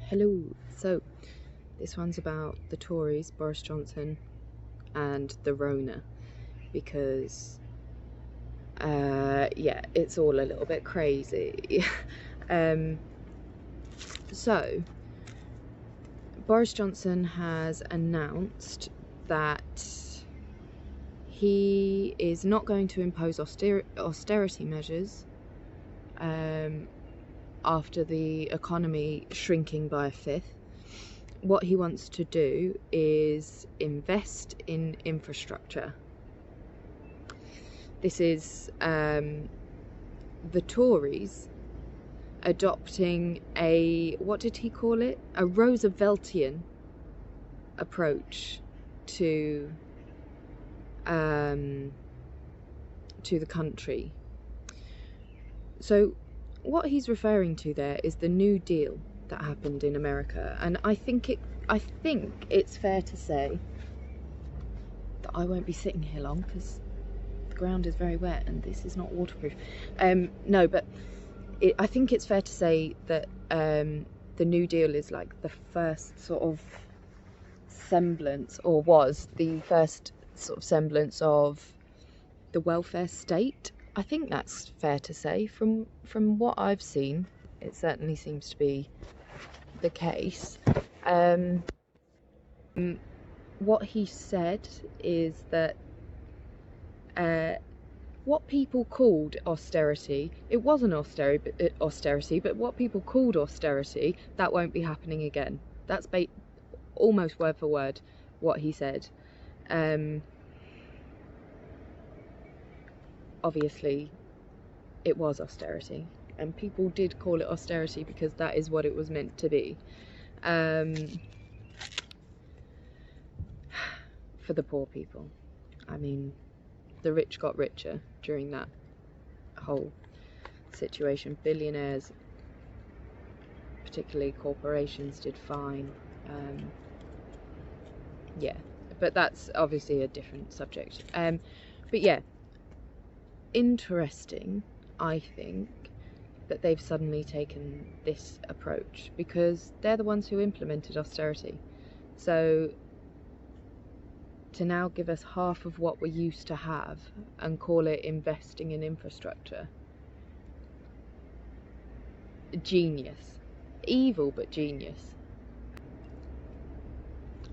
Hello. So this one's about the Tories, Boris Johnson, and the Rona, because yeah, it's all a little bit crazy. So Boris Johnson has announced that he is not going to impose austerity measures after the economy shrinking by a fifth. What he wants to do is invest in infrastructure. This is the Tories adopting what did he call it? A Rooseveltian approach to the country. So what he's referring to there is the New Deal that happened in America, and I think it's fair to say that I won't be sitting here long because the ground is very wet and this is not waterproof. No, but I think it's fair to say that the New Deal is like the first sort of semblance, or was the first sort of semblance of the welfare state. I think that's fair to say. From what I've seen, it certainly seems to be the case. What he said is that what people called austerity, it wasn't austerity, but what people called austerity, that won't be happening again. That's almost word for word what he said. Obviously, it was austerity, and people did call it austerity because that is what it was meant to be. For the poor people. I mean, the rich got richer during that whole situation. Billionaires, particularly corporations, did fine. Yeah, but that's obviously a different subject. But yeah, interesting, I think, that they've suddenly taken this approach because they're the ones who implemented austerity. So to now give us half of what we used to have and call it investing in infrastructure, genius. Evil, but genius.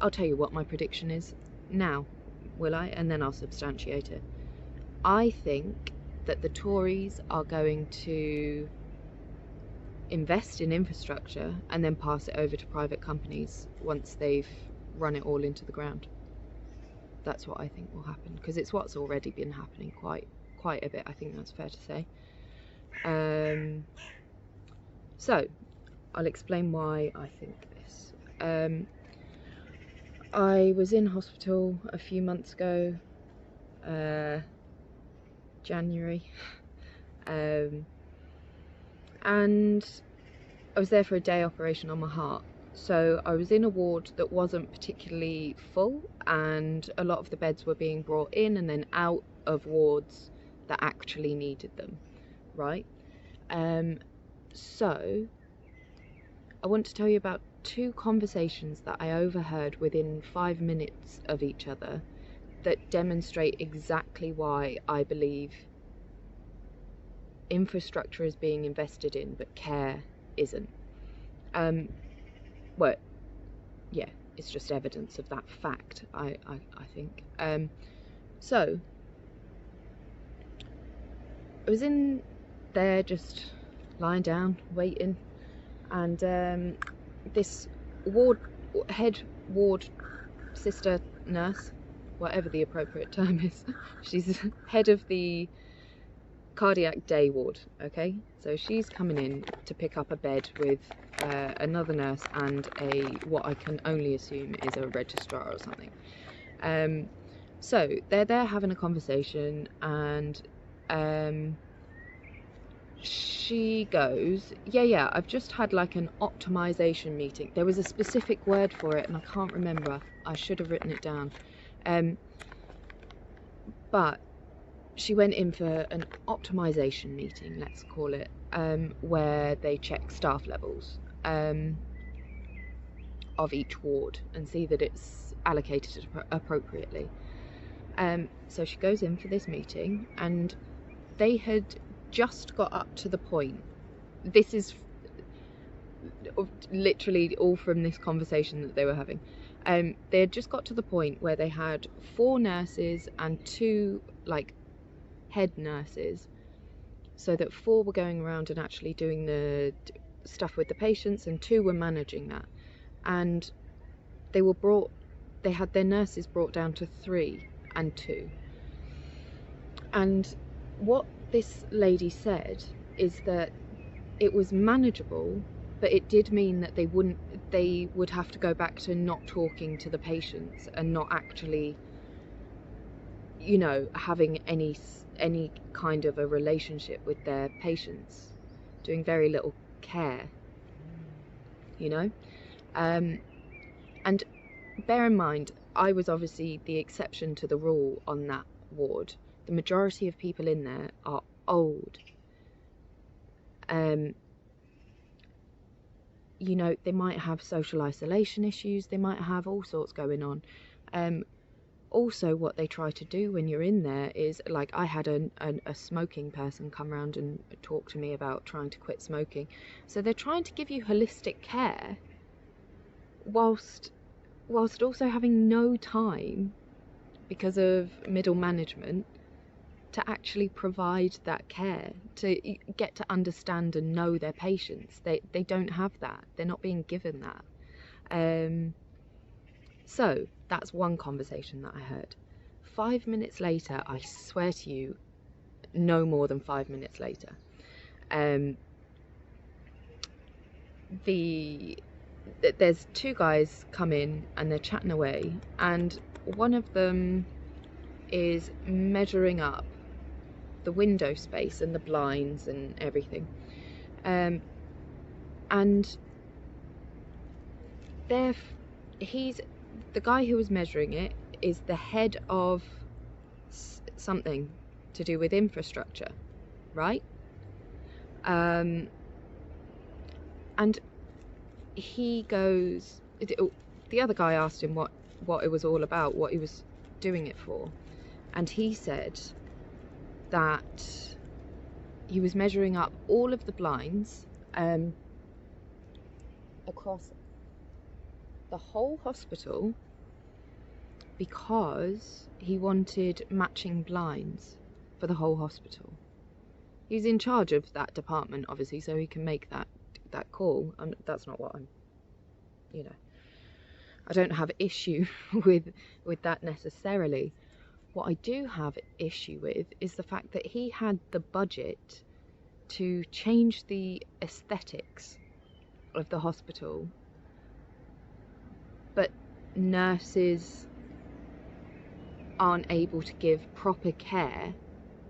I'll tell you what my prediction is now, will I? And then I'll substantiate it. I think that the Tories are going to invest in infrastructure and then pass it over to private companies once they've run it all into the ground. That's what I think will happen, because it's what's already been happening quite a bit. I think that's fair to say. So I'll explain why I think this. I was in hospital a few months ago, January, and I was there for a day operation on my heart. So I was in a ward that wasn't particularly full, and a lot of the beds were being brought in and then out of wards that actually needed them, right? So I want to tell you about two conversations that I overheard within 5 minutes of each other that demonstrate exactly why I believe infrastructure is being invested in, but care isn't. Well, yeah, it's just evidence of that fact, I think. So I was in there just lying down, waiting, and this head ward sister nurse, whatever the appropriate term is, she's head of the cardiac day ward, okay? So she's coming in to pick up a bed with another nurse and what I can only assume is a registrar or something. So they're there having a conversation, and she goes, yeah, I've just had like an optimization meeting. There was a specific word for it and I can't remember. I should have written it down. But she went in for an optimization meeting, let's call it, where they check staff levels. of each ward and see that it's allocated appropriately. So she goes in for this meeting, and they had just got up to the point, this is literally all from this conversation that they were having, they had just got to the point where they had 4 nurses and 2 like head nurses, so that 4 were going around and actually doing the stuff with the patients, and 2 were managing that. And they had their nurses brought down to 3 and 2. And what this lady said is that it was manageable, but it did mean that they would have to go back to not talking to the patients and not actually, you know, having any kind of a relationship with their patients, doing very little care, you know. And bear in mind, I was obviously the exception to the rule on that ward. The majority of people in there are old. You know, they might have social isolation issues, they might have all sorts going on. Also, what they try to do when you're in there is, like, I had a smoking person come around and talk to me about trying to quit smoking. So they're trying to give you holistic care whilst also having no time, because of middle management, to actually provide that care, to get to understand and know their patients. They don't have that. They're not being given that. So that's one conversation that I heard. 5 minutes later, I swear to you, no more than 5 minutes later, there's 2 guys come in and they're chatting away, and one of them is measuring up the window space and the blinds and everything, and the guy who was measuring it is the head of something to do with infrastructure, right? And he goes, the other guy asked him what it was all about, what he was doing it for, and he said that he was measuring up all of the blinds across the whole hospital, because he wanted matching blinds for the whole hospital. He's in charge of that department, obviously, so he can make that call. And that's not what I'm, you know, I don't have issue with that necessarily. What I do have issue with is the fact that he had the budget to change the aesthetics of the hospital, but nurses aren't able to give proper care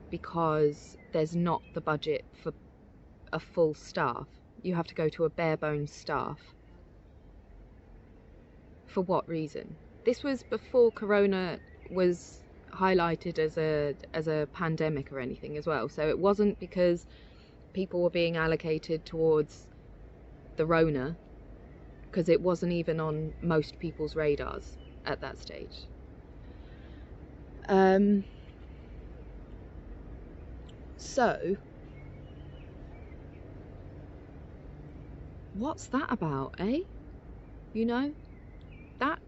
because there's not the budget for a full staff. You have to go to a bare bones staff. For what reason? This was before Corona was highlighted as a pandemic or anything as well, so it wasn't because people were being allocated towards the Rona, because it wasn't even on most people's radars at that stage. So what's that about, eh? You know, that,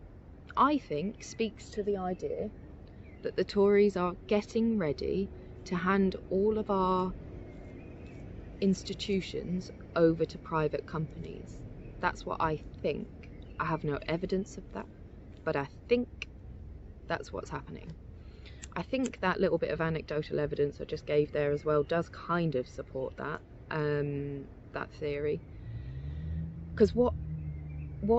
I think, speaks to the idea that the Tories are getting ready to hand all of our institutions over to private companies. That's what I think. I have no evidence of that, but I think that's what's happening. I think that little bit of anecdotal evidence I just gave there as well does kind of support that that theory. Because what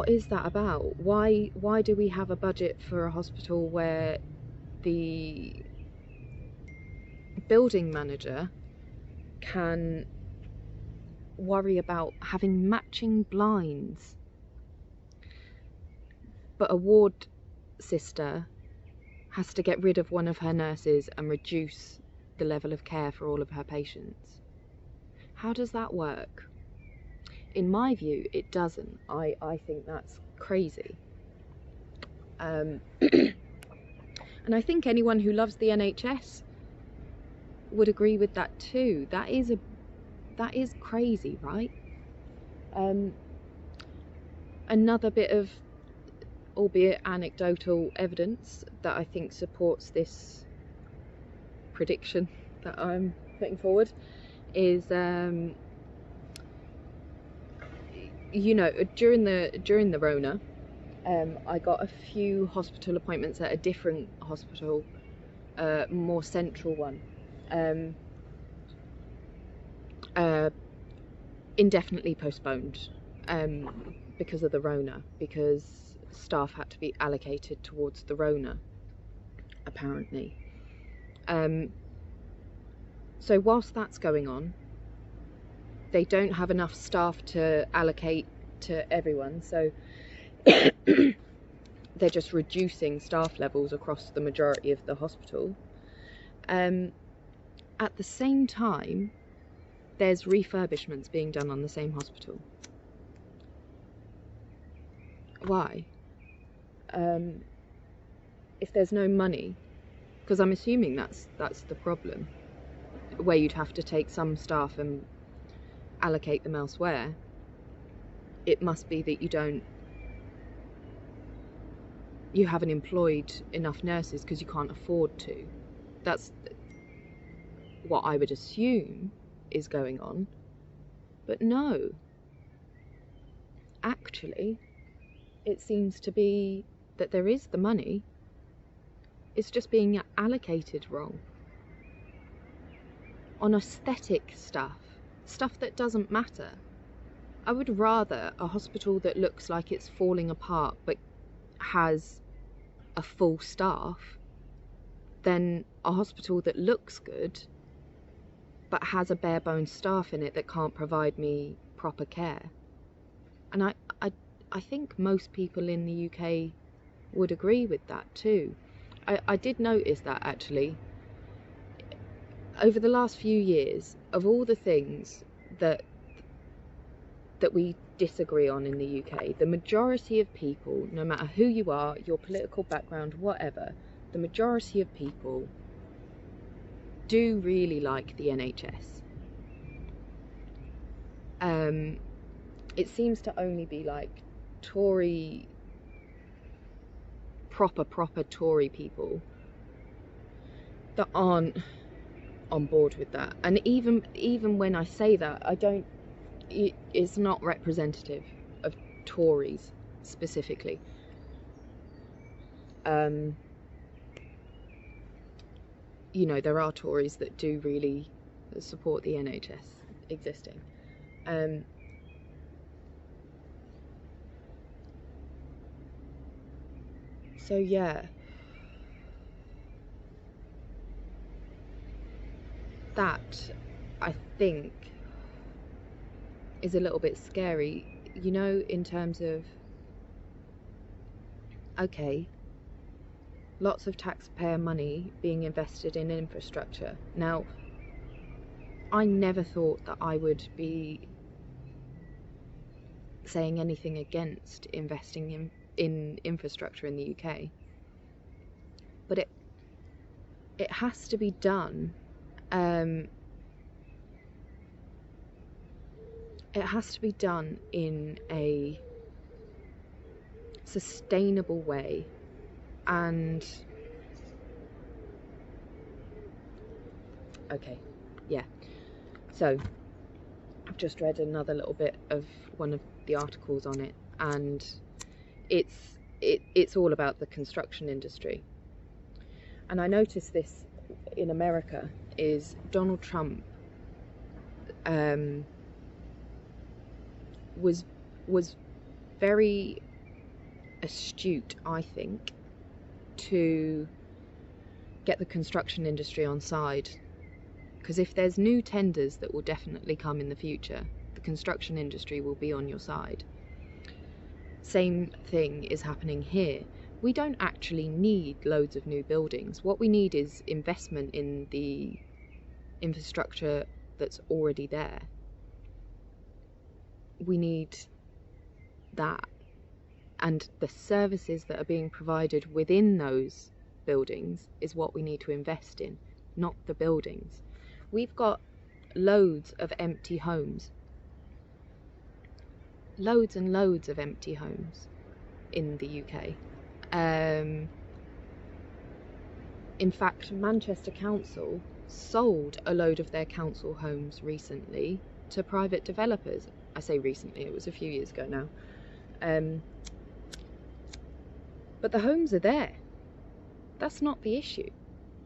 is that about? Why do we have a budget for a hospital where the building manager can worry about having matching blinds, but a ward sister has to get rid of one of her nurses and reduce the level of care for all of her patients? How does that work? in my view, it doesn't. I think that's crazy. And I think anyone who loves the NHS would agree with that too. That is crazy, right? Another bit of, albeit anecdotal, evidence that I think supports this prediction that I'm putting forward is, you know, during the Rona, I got a few hospital appointments at a different hospital, more central one, indefinitely postponed because of the Rona, because staff had to be allocated towards the Rona, apparently. So whilst that's going on, they don't have enough staff to allocate to everyone, so they're just reducing staff levels across the majority of the hospital. At the same time, there's refurbishments being done on the same hospital. Why? If there's no money, because I'm assuming that's the problem, where you'd have to take some staff and allocate them elsewhere. It must be that you haven't employed enough nurses because you can't afford to. That's what I would assume is going on. But no, actually, it seems to be that there is the money, it's just being allocated wrong. On aesthetic stuff that doesn't matter. I would rather a hospital that looks like it's falling apart but has a full staff than a hospital that looks good but has a bare bones staff in it that can't provide me proper care. And I think most people in the UK would agree with that too. I did notice that, actually. Over the last few years, of all the things that we disagree on in the UK, the majority of people, no matter who you are, your political background, whatever, the majority of people do really like the NHS. It seems to only be like Tory, proper Tory people that aren't on board with that. And even when I say that, it's not representative of Tories specifically. You know, there are Tories that do really support the NHS existing. So yeah, that, I think, is a little bit scary, you know, in terms of, okay, lots of taxpayer money being invested in infrastructure. Now, I never thought that I would be saying anything against investing in infrastructure in the UK, but it has to be done. It has to be done in a sustainable way, and okay, yeah. So I've just read another little bit of one of the articles on it, and it's all about the construction industry. And I noticed this in America is Donald Trump was very astute, I think, to get the construction industry on side, because if there's new tenders that will definitely come in the future, the construction industry will be on your side. Same thing is happening here. We don't actually need loads of new buildings. What we need is investment in the infrastructure that's already there. we need that, and the services that are being provided within those buildings is what we need to invest in, not the buildings. We've got loads of empty homes, loads and loads of empty homes in the UK. In fact, Manchester Council sold a load of their council homes recently to private developers. I say recently, it was a few years ago now. But the homes are there. That's not the issue.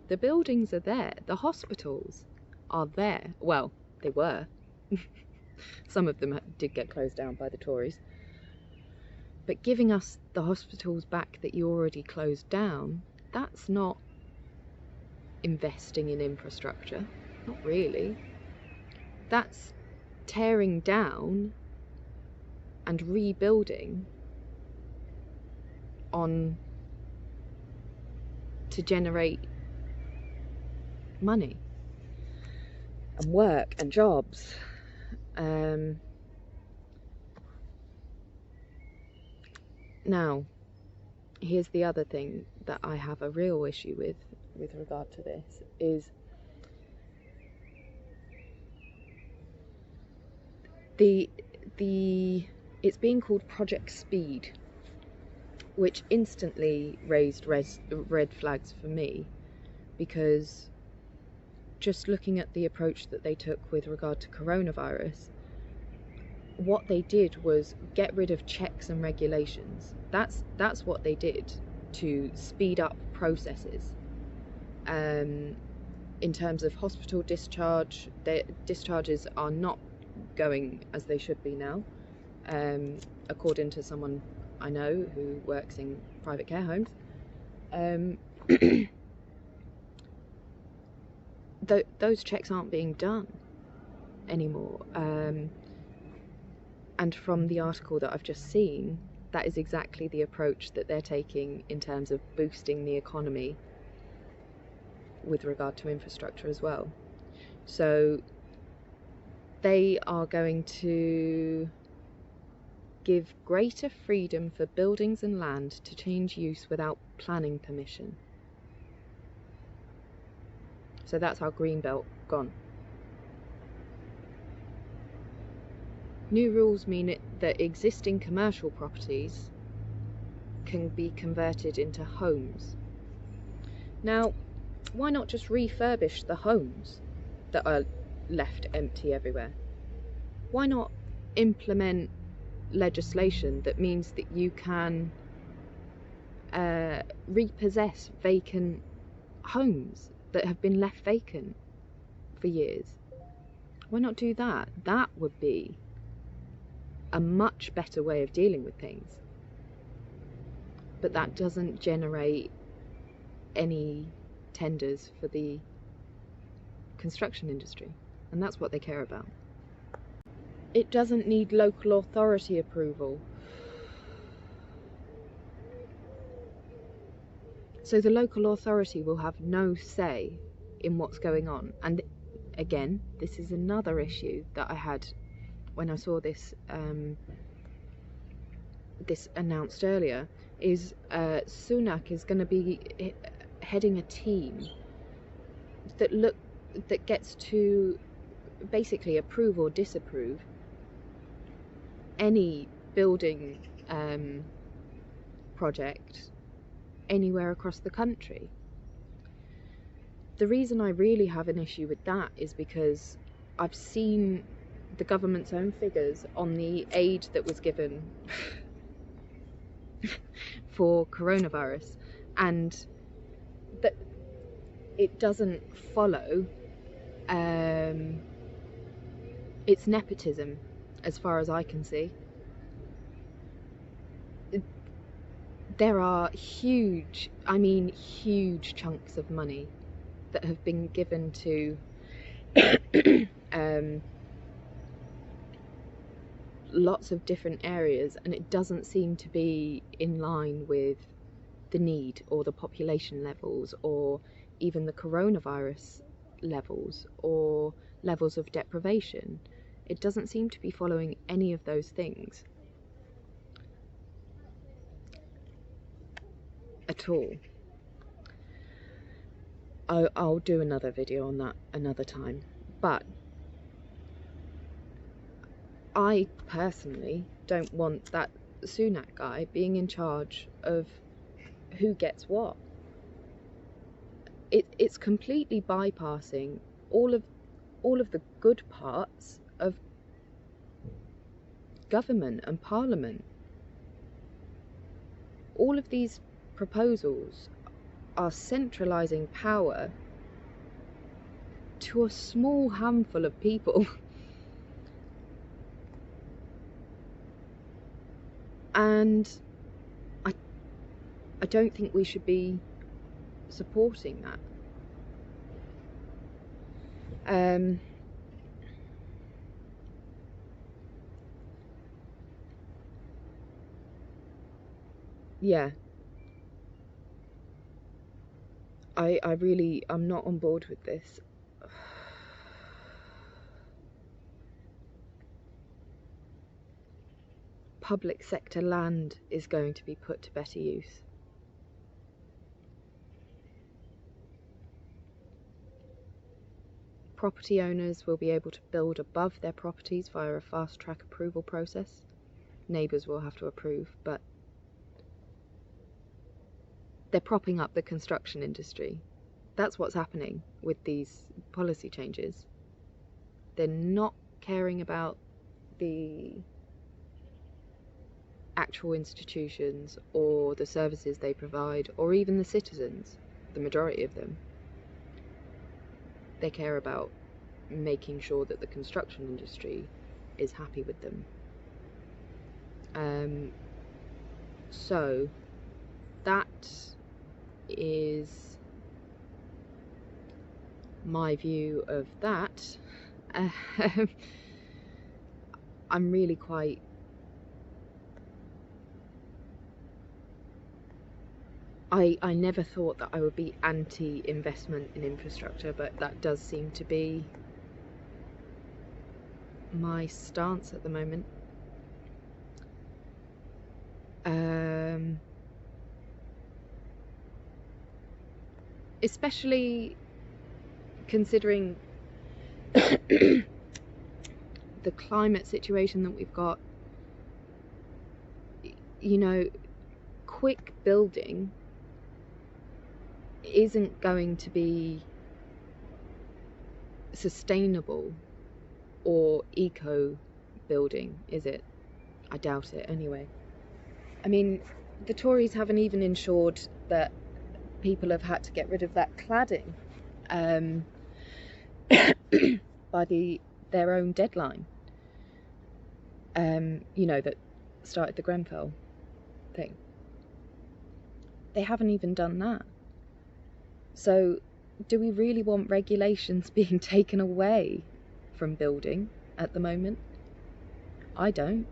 The buildings are there. The hospitals are there. Well, they were. Some of them did get closed down by the Tories. But giving us the hospitals back that you already closed down, that's not investing in infrastructure. Not really. That's tearing down and rebuilding to generate money and work and jobs. Now, here's the other thing that I have a real issue with regard to this, is it's being called Project Speed, which instantly raised red flags for me, because just looking at the approach that they took with regard to coronavirus, what they did was get rid of checks and regulations. That's what they did to speed up processes. In terms of hospital discharge, their discharges are not going as they should be now, according to someone I know who works in private care homes. Those checks aren't being done anymore. And from the article that I've just seen, that is exactly the approach that they're taking in terms of boosting the economy with regard to infrastructure as well. So they are going to give greater freedom for buildings and land to change use without planning permission. So that's our greenbelt gone. New rules mean that existing commercial properties can be converted into homes. Now, why not just refurbish the homes that are left empty everywhere? Why not implement legislation that means that you can repossess vacant homes that have been left vacant for years? Why not do that? That would be a much better way of dealing with things. But that doesn't generate any tenders for the construction industry, and that's what they care about. It doesn't need local authority approval. So the local authority will have no say in what's going on. And again, this is another issue that I had when I saw this this announced earlier, is Sunak is going to be heading a team that gets to basically approve or disapprove any building project anywhere across the country. The reason I really have an issue with that is because I've seen the government's own figures on the aid that was given for coronavirus, and that it doesn't follow. It's nepotism, as far as I can see. There are huge chunks of money that have been given to lots of different areas, and it doesn't seem to be in line with the need or the population levels or even the coronavirus levels or levels of deprivation. It doesn't seem to be following any of those things at all. I'll do another video on that another time, but I personally don't want that Sunak guy being in charge of who gets what. It's completely bypassing all of the good parts of government and parliament. All of these proposals are centralising power to a small handful of people. And I don't think we should be supporting that. Yeah. I'm not on board with this. Public sector land is going to be put to better use. Property owners will be able to build above their properties via a fast-track approval process. Neighbours will have to approve, but they're propping up the construction industry. That's what's happening with these policy changes. They're not caring about the actual institutions or the services they provide, or even the citizens, the majority of them. They care about making sure that the construction industry is happy with them. So that is my view of that. I'm really quite I never thought that I would be anti-investment in infrastructure, but that does seem to be my stance at the moment. Especially considering the climate situation that we've got. You know, quick building isn't going to be sustainable or eco building, is it? I doubt it anyway. I mean, the Tories haven't even ensured that people have had to get rid of that cladding by their own deadline. You know, that started the Grenfell thing. They haven't even done that. So do we really want regulations being taken away from building at the moment? I don't.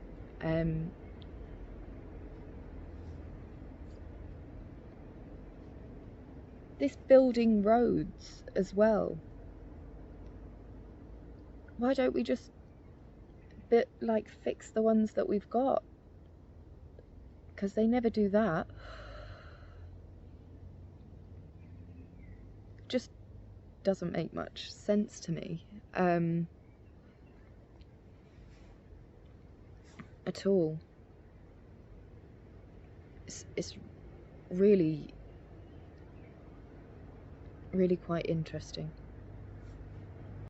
This building roads as well. Why don't we just fix the ones that we've got? Because they never do that. Just doesn't make much sense to me at all. It's really quite interesting.